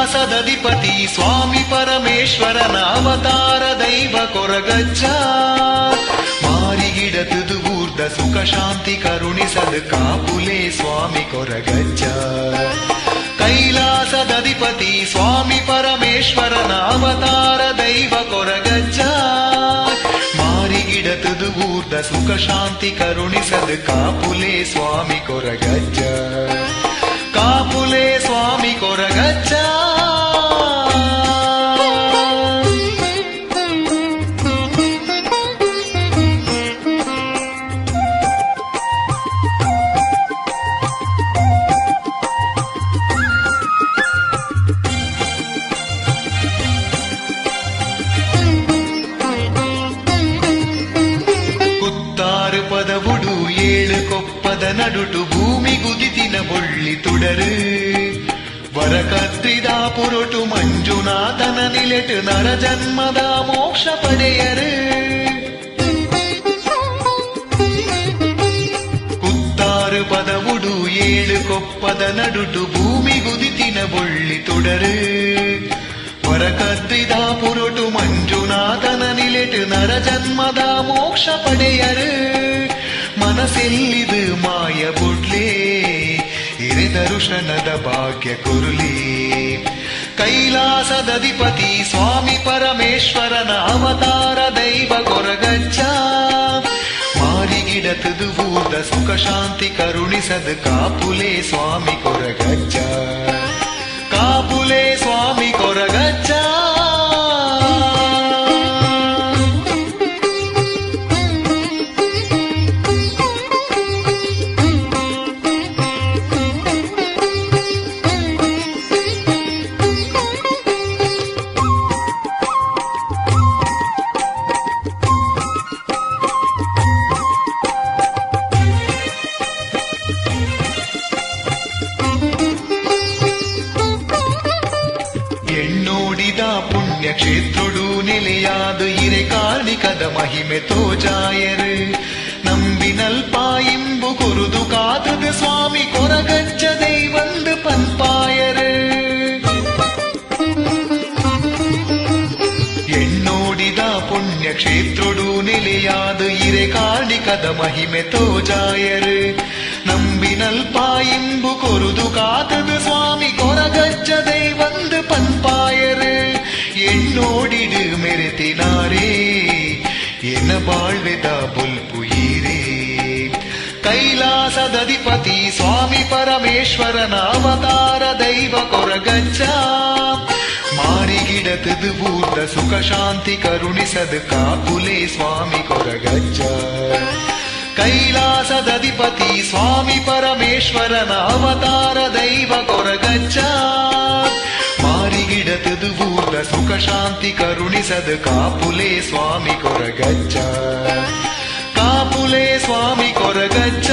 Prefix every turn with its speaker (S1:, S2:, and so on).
S1: ಕೈಲಾಸದಧಿಪತಿ ಸ್ವಾಮಿ ಪರಮೇಶ್ವರನ ಅವತಾರ ದೈವ ಕೊರಗಜ್ಜ ಮಾರಿಗಿಡತದು ಊರ್ಧ ಸುಖ ಶಾಂತಿ ಕರುಣಿಸದು ಕಾಪುಲೆ ಸ್ವಾಮಿ ಕೊರಗಜ್ಜ ಕೈಲಾಸದಧಿಪತಿ ಸ್ವಾಮಿ ಪರಮೇಶ್ವರನ ಅವತಾರ ದೈವ ಕೊರಗಜ್ಜ ಮಾರಿಗಿಡತದು ಊರ್ಧ ಸುಖ ಶಾಂತಿ ಕರುಣಿಸದು ಕಾಪುಲೆ ಸ್ವಾಮಿ ಕೊರಗಜ್ಜ ಕಾಪುಲೆ ಸ್ವಾಮಿ ಕೊರಗಜ್ಜ ಕುತ್ತಾರು ಪದವುಡು ಏಳು ಕೊಪ್ಪದ ನಡುಟು ಭೂಮಿ ಗುದಿತಿನ ಬೊಳ್ಳಿ ತುಡರು ವರಕತ್ರಿದ ಪುರೊಟು ಮಂಜುನಾಥನ ನಿಲೆಟು ನರ ಜನ್ಮದ ಮೋಕ್ಷ ಪಡೆಯರು ಕುತ್ತಾರು ಪದವುಡು ಏಳು ಕೊಪ್ಪದ ನಡುಟು ಭೂಮಿ ಗುದಿತಿನ ಬೊಳ್ಳಿ ತುಡರು ವರಕದ್ರಿದ ಪುರೊಟು ಮಂಜುನಾಥನ ನಿಲೆಟು ನರ ಜನ್ಮದ ಮೋಕ್ಷ ಪಡೆಯರು ಮನಸ್ಸೆಲ್ಲಿದು ಮಾಯ ಬುಡ್ಲೇ ಹಿರೆ ದರ್ಶನದ ಭಾಗ್ಯ ಕುರುಲಿ ಕೈಲಾಸದಧಿಪತಿ ಸ್ವಾಮಿ ಪರಮೇಶ್ವರನ ಅವತಾರ ದೈವ ಕೊರಗಜ್ಜ ಮಾರಿಗಿಡತದು ಊರ್ಧ ಸುಖ ಶಾಂತಿ ಕರುಣಿಸದು ಕಾಪುಲೆ ಸ್ವಾಮಿ ಕೊರಗಜ್ಜ ಕಾಪುಲೆ ಸ್ವಾಮಿ ಕೊರಗಜ್ಜ ಎಣ್ಣೋಡಿದ ಪುಣ್ಯ ಕ್ಷೇತ್ರಡು ನೆಲೆಯಾದು ಇರೆ ಕಾರ್ಣಿಕದ ಮಹಿಮೆ ತೋಜಾಯರು ನಂಬಿನಲ್ಪ ಇಂಬು ಕುರುದು ಕಾತದು ಸ್ವಾಮಿ ಕೊರಗಜ್ಜ ದೈವಂದು ಪನ್ಪಾಯರು ಎಣ್ಣೋಡಿದ ಪುಣ್ಯ ಕ್ಷೇತ್ರಡು ನೆಲೆಯಾದು ಇರೆ ಕಾರ್ಣಿಕದ ಮಹಿಮೆ ತೋಜಾಯರು ನಂಬಿನಲ್ಪ ಇಂಬು ಕೊರುದು ಕಾತದು ಸ್ವಾಮಿ ಕೊರಗಜ್ಜ ದೈವಂದು ಪನ್ಪಾಯರು ಎಣ್ಣೋಡಿಡು ಮೆರೆತಿನಾರೇ ಎನ್ನ ಬಾಳ್ವೆದ ಬೊಲ್ಪು ಈರೇ ಕೈಲಾಸದಧಿಪತಿ ಸ್ವಾಮಿ ಪರಮೇಶ್ವರನ ಅವತಾರ ದೈವ ಕೊರಗಜ್ಜ ಮಾರಿಗಿಡತದು ಊರ್ಧ ಸುಖ ಶಾಂತಿ ಕರುಣಿಸದು ಕಾಪುಲೆ ಸ್ವಾಮಿ ಕೊರಗಜ್ಜ ಕೈಲಾಸದಧಿಪತಿ ಸ್ವಾಮಿ ಪರಮೇಶ್ವರನ ಅವತಾರ ದೈವ ಕೊರಗಜ್ಜ ಮಾರಿಗಿಡತದು ಊರ್ಧ ಸುಖ ಶಾಂತಿ ಕರುಣಿಸದು ಕಾಪುಲೆ ಸ್ವಾಮಿ ಕೊರಗಜ್ಜ ಕಾಪುಲೆ ಸ್ವಾಮಿ ಕೊರಗಜ್ಜ